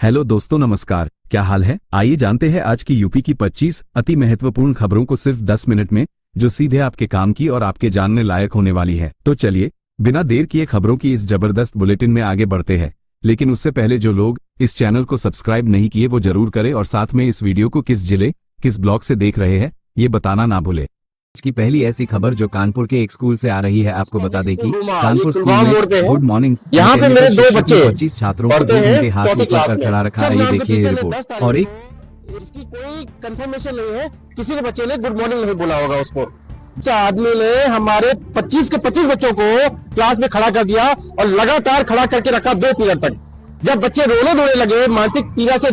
Hello दोस्तों, नमस्कार। क्या हाल है? आइए जानते हैं आज की यूपी की 25 अति महत्वपूर्ण खबरों को सिर्फ 10 मिनट में, जो सीधे आपके काम की और आपके जानने लायक होने वाली है। तो चलिए बिना देर किए खबरों की इस जबरदस्त बुलेटिन में आगे बढ़ते हैं। लेकिन उससे पहले जो लोग इस चैनल को सब्सक्राइब नहीं किए वो जरूर करें और साथ में इस वीडियो को किस जिले, किस ब्लॉक से देख रहे हैं ये बताना ना भूले। आज की पहली ऐसी खबर जो कानपुर के एक स्कूल से आ रही है, आपको बता दें कि कानपुर स्कूल में गुड मॉर्निंग यहाँ पे मेरे दो बच्चे 25 छात्रों को 2 घंटे हाथ ऊपर कर खड़ा रखा है। ये देखिए ये रिपोर्ट। और एक इसकी कोई कंफर्मेशन नहीं है, किसी ने बच्चे ने गुड मॉर्निंग नहीं बोला होगा उसको। आदमी ने हमारे 25 के 25 बच्चों को क्लास में खड़ा कर दिया और लगातार खड़ा करके रखा 2 पीरियड तक। जब बच्चे रोने धोने लगे, मानसिक पीड़ा से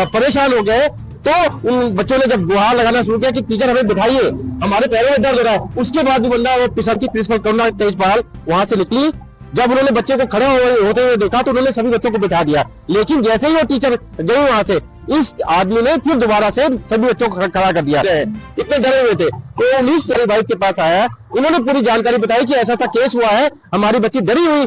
परेशान हो गए, तो उन बच्चों ने जब गुहार लगाना शुरू किया कि टीचर हमें बिठाइए, हमारे पैरों में दर्द हो रहा है, उसके बाद भी बंदा वो पिसर की प्रिंसिपल करुणा तेजपाल वहां से निकली। जब उन्होंने बच्चे को खड़े होते हुए देखा तो उन्होंने सभी बच्चों को बिठा दिया। लेकिन जैसे ही वो टीचर गई वहां से, इस आदमी ने फिर दोबारा से सभी बच्चों को खड़ा कर दिया। इतने डरे हुए थे। पुलिस मेरे भाई के पास आया, उन्होंने पूरी जानकारी बताई कि ऐसा केस हुआ है, हमारी बच्ची डरी हुई,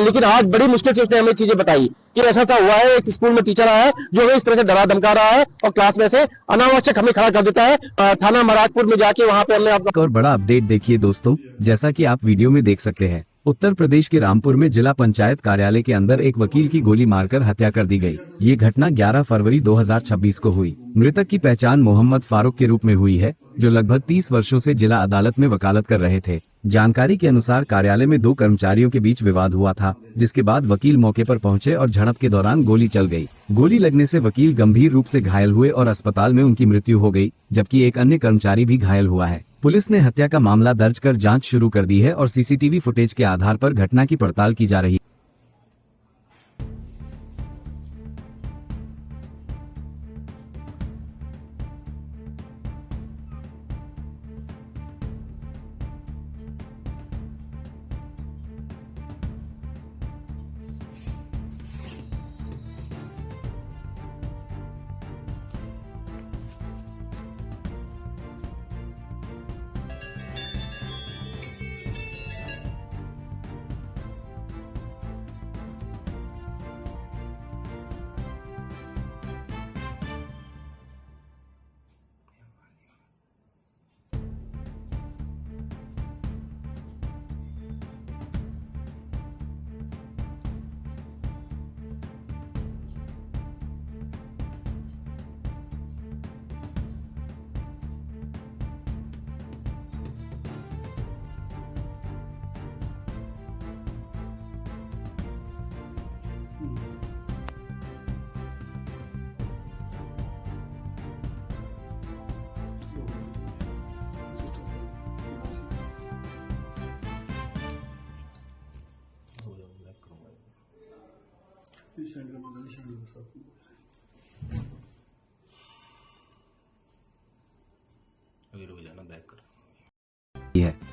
लेकिन आज बड़ी मुश्किल से उसने हमें चीजें बताई कि ऐसा हुआ है। एक स्कूल में टीचर आया है जो हमें इस तरह से डरा धमका रहा है और क्लास में से अनावश्यक हमें खड़ा कर देता है। थाना महाराजपुर में जाके वहाँ पे हमने एक और बड़ा अपडेट देखिए दोस्तों, जैसा कि आप वीडियो में देख सकते हैं। उत्तर प्रदेश के रामपुर में जिला पंचायत कार्यालय के अंदर एक वकील की गोली मारकर हत्या कर दी गई। ये घटना 11 फरवरी 2026 को हुई। मृतक की पहचान मोहम्मद फारूक के रूप में हुई है, जो लगभग 30 वर्षों से जिला अदालत में वकालत कर रहे थे। जानकारी के अनुसार कार्यालय में 2 कर्मचारियों के बीच विवाद हुआ था, जिसके बाद वकील मौके पर पहुंचे और झड़प के दौरान गोली चल गई। गोली लगने से वकील गंभीर रूप से घायल हुए और अस्पताल में उनकी मृत्यु हो गई, जबकि एक अन्य कर्मचारी भी घायल हुआ है। पुलिस ने हत्या का मामला दर्ज कर जांच शुरू कर दी है और सीसीटीवी फुटेज के आधार पर घटना की पड़ताल की जा रही है।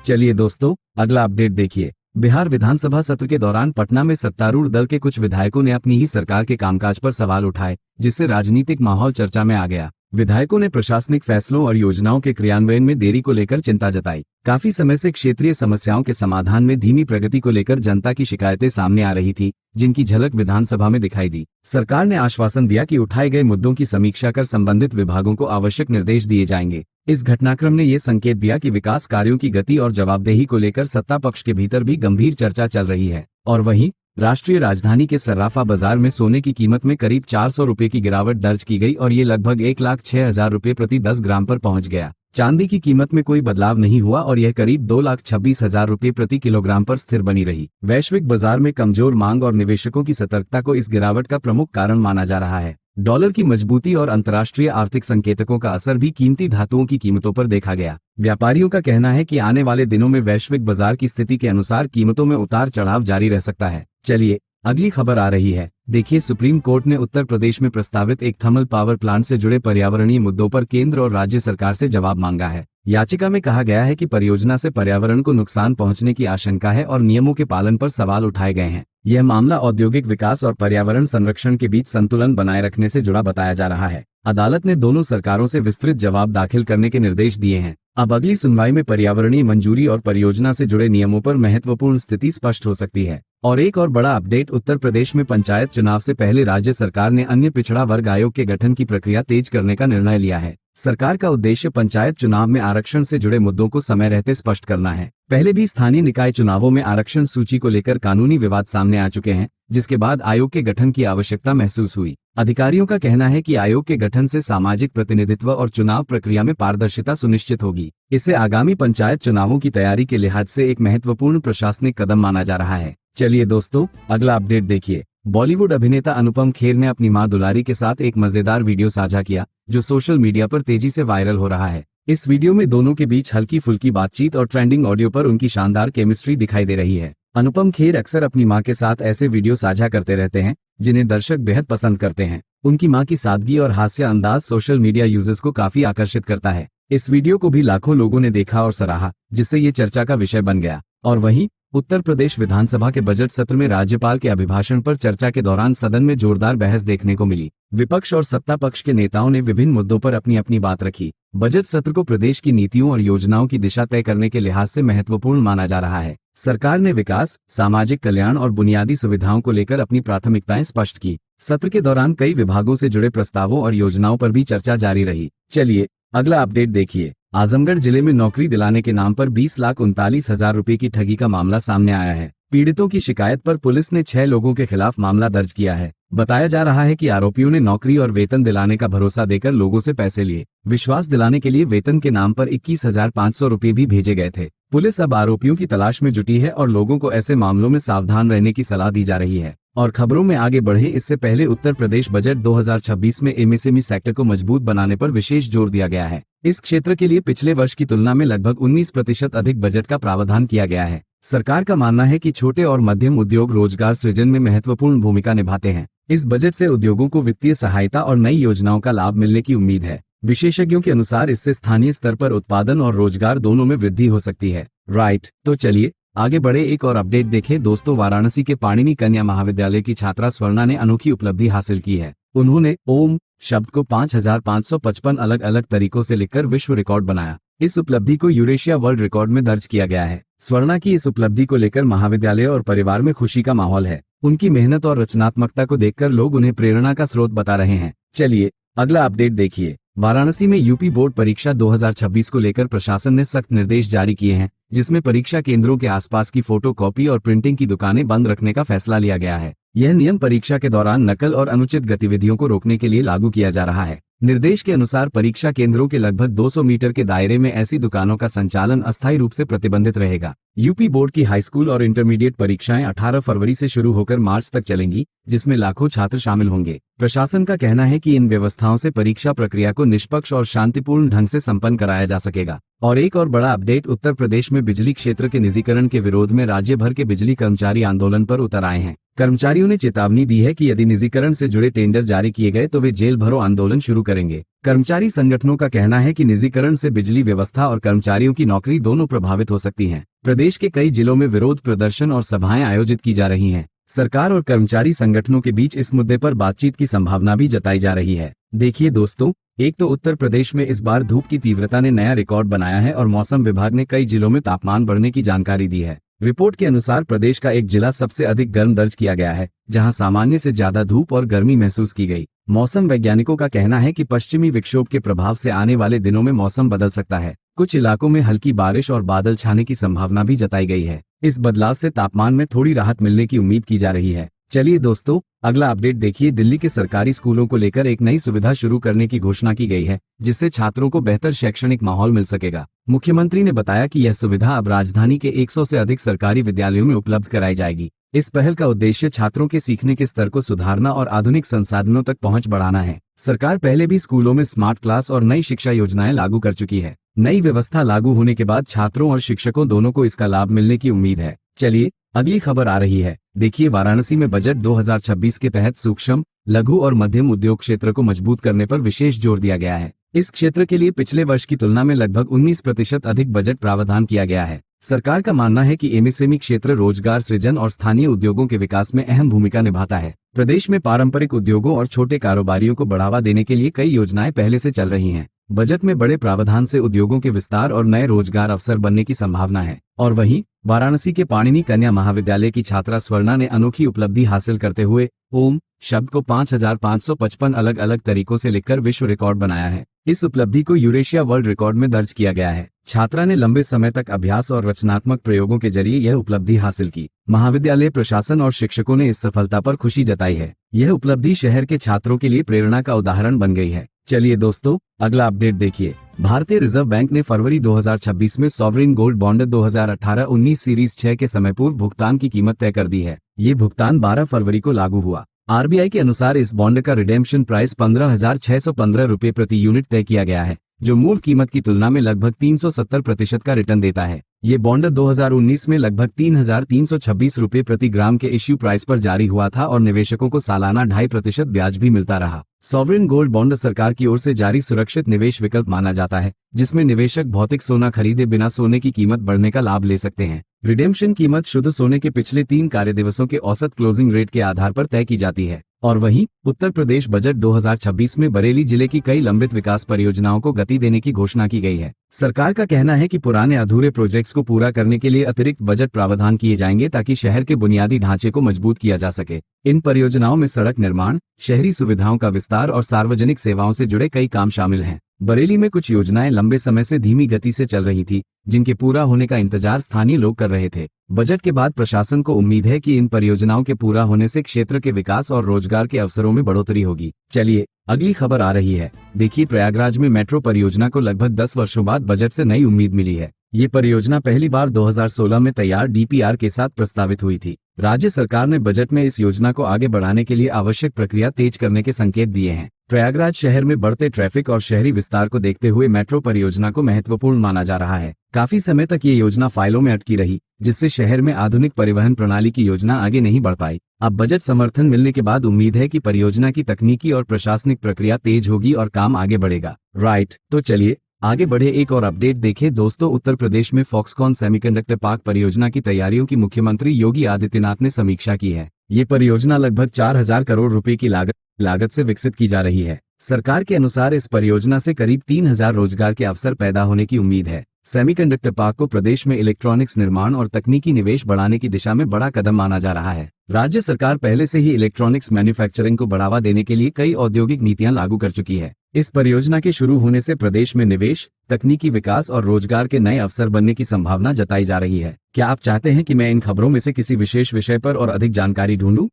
चलिए दोस्तों, अगला अपडेट देखिए। बिहार विधानसभा सत्र के दौरान पटना में सत्तारूढ़ दल के कुछ विधायकों ने अपनी ही सरकार के कामकाज पर सवाल उठाए, जिससे राजनीतिक माहौल चर्चा में आ गया। विधायकों ने प्रशासनिक फैसलों और योजनाओं के क्रियान्वयन में देरी को लेकर चिंता जताई। काफी समय से क्षेत्रीय समस्याओं के समाधान में धीमी प्रगति को लेकर जनता की शिकायतें सामने आ रही थी, जिनकी झलक विधानसभा में दिखाई दी। सरकार ने आश्वासन दिया कि उठाए गए मुद्दों की समीक्षा कर संबंधित विभागों को आवश्यक निर्देश दिए जाएंगे। इस घटनाक्रम ने ये संकेत दिया कि विकास कार्यों की गति और जवाबदेही को लेकर सत्ता पक्ष के भीतर भी गंभीर चर्चा चल रही है। और वहीं राष्ट्रीय राजधानी के सर्राफा बाजार में सोने की कीमत में करीब 400 रुपए की गिरावट दर्ज की गई और ये लगभग 1,06,000 रुपए प्रति 10 ग्राम पर पहुंच गया। चांदी की कीमत में कोई बदलाव नहीं हुआ और यह करीब 2,26,000 रुपए प्रति किलोग्राम पर स्थिर बनी रही। वैश्विक बाजार में कमजोर मांग और निवेशकों की सतर्कता को इस गिरावट का प्रमुख कारण माना जा रहा है। डॉलर की मजबूती और अंतर्राष्ट्रीय आर्थिक संकेतकों का असर भी कीमती धातुओं की कीमतों पर देखा गया। व्यापारियों का कहना है कि आने वाले दिनों में वैश्विक बाजार की स्थिति के अनुसार कीमतों में उतार चढ़ाव जारी रह सकता है। चलिए अगली खबर आ रही है। देखिए, सुप्रीम कोर्ट ने उत्तर प्रदेश में प्रस्तावित एक थर्मल पावर प्लांट से जुड़े पर्यावरणीय मुद्दों पर केंद्र और राज्य सरकार से जवाब मांगा है। याचिका में कहा गया है कि परियोजना से पर्यावरण को नुकसान पहुंचने की आशंका है और नियमों के पालन पर सवाल उठाए गए हैं। यह मामला औद्योगिक विकास और पर्यावरण संरक्षण के बीच संतुलन बनाए रखने से जुड़ा बताया जा रहा है। अदालत ने दोनों सरकारों से विस्तृत जवाब दाखिल करने के निर्देश दिए हैं। अब अगली सुनवाई में पर्यावरणीय मंजूरी और परियोजना से जुड़े नियमों पर महत्वपूर्ण स्थिति स्पष्ट हो सकती है। और एक और बड़ा अपडेट, उत्तर प्रदेश में पंचायत चुनाव से पहले राज्य सरकार ने अन्य पिछड़ा वर्ग आयोग के गठन की प्रक्रिया तेज करने का निर्णय लिया है। सरकार का उद्देश्य पंचायत चुनाव में आरक्षण से जुड़े मुद्दों को समय रहते स्पष्ट करना है। पहले भी स्थानीय निकाय चुनावों में आरक्षण सूची को लेकर कानूनी विवाद सामने आ चुके हैं, जिसके बाद आयोग के गठन की आवश्यकता महसूस हुई। अधिकारियों का कहना है कि आयोग के गठन से सामाजिक प्रतिनिधित्व और चुनाव प्रक्रिया में पारदर्शिता सुनिश्चित होगी। इसे आगामी पंचायत चुनावों की तैयारी के लिहाज से एक महत्वपूर्ण प्रशासनिक कदम माना जा रहा है। चलिए दोस्तों, अगला अपडेट देखिए। बॉलीवुड अभिनेता अनुपम खेर ने अपनी मां दुलारी के साथ एक मजेदार वीडियो साझा किया, जो सोशल मीडिया पर तेजी से वायरल हो रहा है। इस वीडियो में दोनों के बीच हल्की फुल्की बातचीत और ट्रेंडिंग ऑडियो पर उनकी शानदार केमिस्ट्री दिखाई दे रही है। अनुपम खेर अक्सर अपनी मां के साथ ऐसे वीडियो साझा करते रहते हैं जिन्हें दर्शक बेहद पसंद करते हैं। उनकी मां की सादगी और हास्य अंदाज सोशल मीडिया यूजर्स को काफी आकर्षित करता है। इस वीडियो को भी लाखों लोगों ने देखा और सराहा, जिससे ये चर्चा का विषय बन गया। और वहीं उत्तर प्रदेश विधानसभा के बजट सत्र में राज्यपाल के अभिभाषण पर चर्चा के दौरान सदन में जोरदार बहस देखने को मिली। विपक्ष और सत्ता पक्ष के नेताओं ने विभिन्न मुद्दों पर अपनी अपनी बात रखी। बजट सत्र को प्रदेश की नीतियों और योजनाओं की दिशा तय करने के लिहाज से महत्वपूर्ण माना जा रहा है। सरकार ने विकास, सामाजिक कल्याण और बुनियादी सुविधाओं को लेकर अपनी प्राथमिकताएं स्पष्ट की। सत्र के दौरान कई विभागों से जुड़े प्रस्तावों और योजनाओं पर भी चर्चा जारी रही। चलिए अगला अपडेट देखिए। आजमगढ़ जिले में नौकरी दिलाने के नाम पर 20,39,000 रुपए की ठगी का मामला सामने आया है। पीड़ितों की शिकायत पर पुलिस ने 6 लोगों के खिलाफ मामला दर्ज किया है। बताया जा रहा है कि आरोपियों ने नौकरी और वेतन दिलाने का भरोसा देकर लोगों से पैसे लिए। विश्वास दिलाने के लिए वेतन के नाम पर 21,500 रुपए भी भेजे गए थे। पुलिस अब आरोपियों की तलाश में जुटी है और लोगों को ऐसे मामलों में सावधान रहने की सलाह दी जा रही है। और खबरों में आगे बढ़े इससे पहले उत्तर प्रदेश बजट 2026 में एमएसएमई सेक्टर को मजबूत बनाने पर विशेष जोर दिया गया है। इस क्षेत्र के लिए पिछले वर्ष की तुलना में लगभग 19% अधिक बजट का प्रावधान किया गया है। सरकार का मानना है कि छोटे और मध्यम उद्योग रोजगार सृजन में महत्वपूर्ण भूमिका निभाते हैं। इस बजट से उद्योगों को वित्तीय सहायता और नई योजनाओं का लाभ मिलने की उम्मीद है। विशेषज्ञों के अनुसार इससे स्थानीय स्तर पर उत्पादन और रोजगार दोनों में वृद्धि हो सकती है। राइट, तो चलिए आगे बढ़े, एक और अपडेट देखें। दोस्तों, वाराणसी के पाणिनि कन्या महाविद्यालय की छात्रा स्वर्णा ने अनोखी उपलब्धि हासिल की है। उन्होंने ओम शब्द को 5,555 अलग अलग तरीकों से लिखकर विश्व रिकॉर्ड बनाया। इस उपलब्धि को यूरेशिया वर्ल्ड रिकॉर्ड में दर्ज किया गया है। स्वर्णा की इस उपलब्धि को लेकर महाविद्यालय और परिवार में खुशी का माहौल है। उनकी मेहनत और रचनात्मकता को देखकर लोग उन्हें प्रेरणा का स्रोत बता रहे हैं। चलिए अगला अपडेट देखिए। वाराणसी में यूपी बोर्ड परीक्षा 2026 को लेकर प्रशासन ने सख्त निर्देश जारी किए हैं, जिसमें परीक्षा केंद्रों के आसपास की फोटोकॉपी और प्रिंटिंग की दुकानें बंद रखने का फैसला लिया गया है। यह नियम परीक्षा के दौरान नकल और अनुचित गतिविधियों को रोकने के लिए लागू किया जा रहा है। निर्देश के अनुसार परीक्षा केंद्रों के लगभग 200 मीटर के दायरे में ऐसी दुकानों का संचालन अस्थायी रूप से प्रतिबंधित रहेगा। यूपी बोर्ड की हाईस्कूल और इंटरमीडिएट परीक्षाएं 18 फरवरी से शुरू होकर मार्च तक चलेंगी, जिसमें लाखों छात्र शामिल होंगे। प्रशासन का कहना है कि इन व्यवस्थाओं से परीक्षा प्रक्रिया को निष्पक्ष और शांतिपूर्ण ढंग से संपन्न कराया जा सकेगा। और एक और बड़ा अपडेट, उत्तर प्रदेश में बिजली क्षेत्र के निजीकरण के विरोध में राज्य भर के बिजली कर्मचारी आंदोलन पर उतर आए हैं। कर्मचारियों ने चेतावनी दी है कि यदि निजीकरण से जुड़े टेंडर जारी किए गए तो वे जेल भरो आंदोलन शुरू करेंगे। कर्मचारी संगठनों का कहना है कि निजीकरण से बिजली व्यवस्था और कर्मचारियों की नौकरी दोनों प्रभावित हो सकती हैं। प्रदेश के कई जिलों में विरोध प्रदर्शन और सभाएं आयोजित की जा रही हैं। सरकार और कर्मचारी संगठनों के बीच इस मुद्दे पर बातचीत की संभावना भी जताई जा रही है। देखिए दोस्तों, एक तो उत्तर प्रदेश में इस बार धूप की तीव्रता ने नया रिकॉर्ड बनाया है और मौसम विभाग ने कई जिलों में तापमान बढ़ने की जानकारी दी है। रिपोर्ट के अनुसार प्रदेश का एक जिला सबसे अधिक गर्म दर्ज किया गया है, जहां सामान्य से ज्यादा धूप और गर्मी महसूस की गई। मौसम वैज्ञानिकों का कहना है कि पश्चिमी विक्षोभ के प्रभाव से आने वाले दिनों में मौसम बदल सकता है। कुछ इलाकों में हल्की बारिश और बादल छाने की संभावना भी जताई गई है। इस बदलाव से तापमान में थोड़ी राहत मिलने की उम्मीद की जा रही है। चलिए दोस्तों, अगला अपडेट देखिए। दिल्ली के सरकारी स्कूलों को लेकर एक नई सुविधा शुरू करने की घोषणा की गई है, जिससे छात्रों को बेहतर शैक्षणिक माहौल मिल सकेगा। मुख्यमंत्री ने बताया कि यह सुविधा अब राजधानी के 100 से अधिक सरकारी विद्यालयों में उपलब्ध कराई जाएगी। इस पहल का उद्देश्य छात्रों के सीखने के स्तर को सुधारना और आधुनिक संसाधनों तक पहुंच बढ़ाना है। सरकार पहले भी स्कूलों में स्मार्ट क्लास और नई शिक्षा योजनाएं लागू कर चुकी है। नई व्यवस्था लागू होने के बाद छात्रों और शिक्षकों दोनों को इसका लाभ मिलने की उम्मीद है। चलिए अगली खबर आ रही है। देखिए, वाराणसी में बजट 2026 के तहत सूक्ष्म, लघु और मध्यम उद्योग क्षेत्र को मजबूत करने पर विशेष जोर दिया गया है। इस क्षेत्र के लिए पिछले वर्ष की तुलना में लगभग 19% अधिक बजट प्रावधान किया गया है। सरकार का मानना है कि एमएसएमई क्षेत्र रोजगार सृजन और स्थानीय उद्योगों के विकास में अहम भूमिका निभाता है। प्रदेश में पारंपरिक उद्योगों और छोटे कारोबारियों को बढ़ावा देने के लिए कई योजनाएं पहले से चल रही हैं। बजट में बड़े प्रावधान से उद्योगों के विस्तार और नए रोजगार अवसर बनने की संभावना है। और वहीं वाराणसी के पाणिनि कन्या महाविद्यालय की छात्रा स्वर्णा ने अनोखी उपलब्धि हासिल करते हुए ओम शब्द को 5555 अलग अलग तरीकों से लिखकर विश्व रिकॉर्ड बनाया है। इस उपलब्धि को यूरेशिया वर्ल्ड रिकॉर्ड में दर्ज किया गया है। छात्रा ने लंबे समय तक अभ्यास और रचनात्मक प्रयोगों के जरिए यह उपलब्धि हासिल की। महाविद्यालय प्रशासन और शिक्षकों ने इस सफलता पर खुशी जताई है। यह उपलब्धि शहर के छात्रों के लिए प्रेरणा का उदाहरण बन गई है। चलिए दोस्तों, अगला अपडेट देखिए। भारतीय रिजर्व बैंक ने फरवरी 2026 में सॉवरिन गोल्ड बॉन्ड 2018-19 सीरीज 6 के समय पूर्व भुगतान की कीमत तय कर दी है। ये भुगतान 12 फरवरी को लागू हुआ। आरबीआई के अनुसार इस बॉन्ड का रिडेम्पशन प्राइस 15,615 रुपये प्रति यूनिट तय किया गया है, जो मूल कीमत की तुलना में लगभग 370% का रिटर्न देता है। ये बॉन्ड 2019 में लगभग 3,326 रुपये प्रति ग्राम के इश्यू प्राइस पर जारी हुआ था और निवेशकों को सालाना 2.5% ब्याज भी मिलता रहा। सॉवरिन गोल्ड बॉन्ड सरकार की ओर से जारी सुरक्षित निवेश विकल्प माना जाता है, जिसमें निवेशक भौतिक सोना खरीदे बिना सोने की कीमत बढ़ने का लाभ ले सकते हैं। रिडेम्पशन कीमत शुद्ध सोने के पिछले 3 कार्य दिवसों के औसत क्लोजिंग रेट के आधार पर तय की जाती है। और वहीं उत्तर प्रदेश बजट 2026 में बरेली जिले की कई लंबित विकास परियोजनाओं को गति देने की घोषणा की गई है। सरकार का कहना है कि पुराने अधूरे प्रोजेक्ट्स को पूरा करने के लिए अतिरिक्त बजट प्रावधान किए जाएंगे ताकि शहर के बुनियादी ढांचे को मजबूत किया जा सके। इन परियोजनाओं में सड़क निर्माण, शहरी सुविधाओं का विस्तार और सार्वजनिक सेवाओं से जुड़े कई काम शामिल हैं। बरेली में कुछ योजनाएं लंबे समय से धीमी गति से चल रही थी, जिनके पूरा होने का इंतजार स्थानीय लोग कर रहे थे। बजट के बाद प्रशासन को उम्मीद है कि इन परियोजनाओं के पूरा होने से क्षेत्र के विकास और रोजगार के अवसरों में बढ़ोतरी होगी। चलिए अगली खबर आ रही है। देखिए, प्रयागराज में मेट्रो परियोजना को लगभग 10 वर्षों बाद बजट से नई उम्मीद मिली है। ये परियोजना पहली बार 2016 में तैयार डीपीआर के साथ प्रस्तावित हुई थी। राज्य सरकार ने बजट में इस योजना को आगे बढ़ाने के लिए आवश्यक प्रक्रिया तेज करने के संकेत दिए हैं। प्रयागराज शहर में बढ़ते ट्रैफिक और शहरी विस्तार को देखते हुए मेट्रो परियोजना को महत्वपूर्ण माना जा रहा है। काफी समय तक ये योजना फाइलों में अटकी रही, जिससे शहर में आधुनिक परिवहन प्रणाली की योजना आगे नहीं बढ़ पाई। अब बजट समर्थन मिलने के बाद उम्मीद है कि परियोजना की तकनीकी और प्रशासनिक प्रक्रिया तेज होगी और काम आगे बढ़ेगा। राइट, तो चलिए आगे बढ़े एक और अपडेट देखें। दोस्तों, उत्तर प्रदेश में फॉक्सकॉन सेमीकंडक्टर पार्क परियोजना की तैयारियों की मुख्यमंत्री योगी आदित्यनाथ ने समीक्षा की है। ये परियोजना लगभग 4,000 करोड़ रुपए की लागत से विकसित की जा रही है। सरकार के अनुसार इस परियोजना से करीब 3,000 रोजगार के अवसर पैदा होने की उम्मीद है। सेमीकंडक्टर पार्क को प्रदेश में इलेक्ट्रॉनिक्स निर्माण और तकनीकी निवेश बढ़ाने की दिशा में बड़ा कदम माना जा रहा है। राज्य सरकार पहले से ही इलेक्ट्रॉनिक्स मैन्युफैक्चरिंग को बढ़ावा देने के लिए कई औद्योगिक नीतियां लागू कर चुकी है। इस परियोजना के शुरू होने से प्रदेश में निवेश, तकनीकी विकास और रोजगार के नए अवसर बनने की संभावना जताई जा रही है। क्या आप चाहते हैं कि मैं इन खबरों में से किसी विशेष विषय पर और अधिक जानकारी ढूंढूं?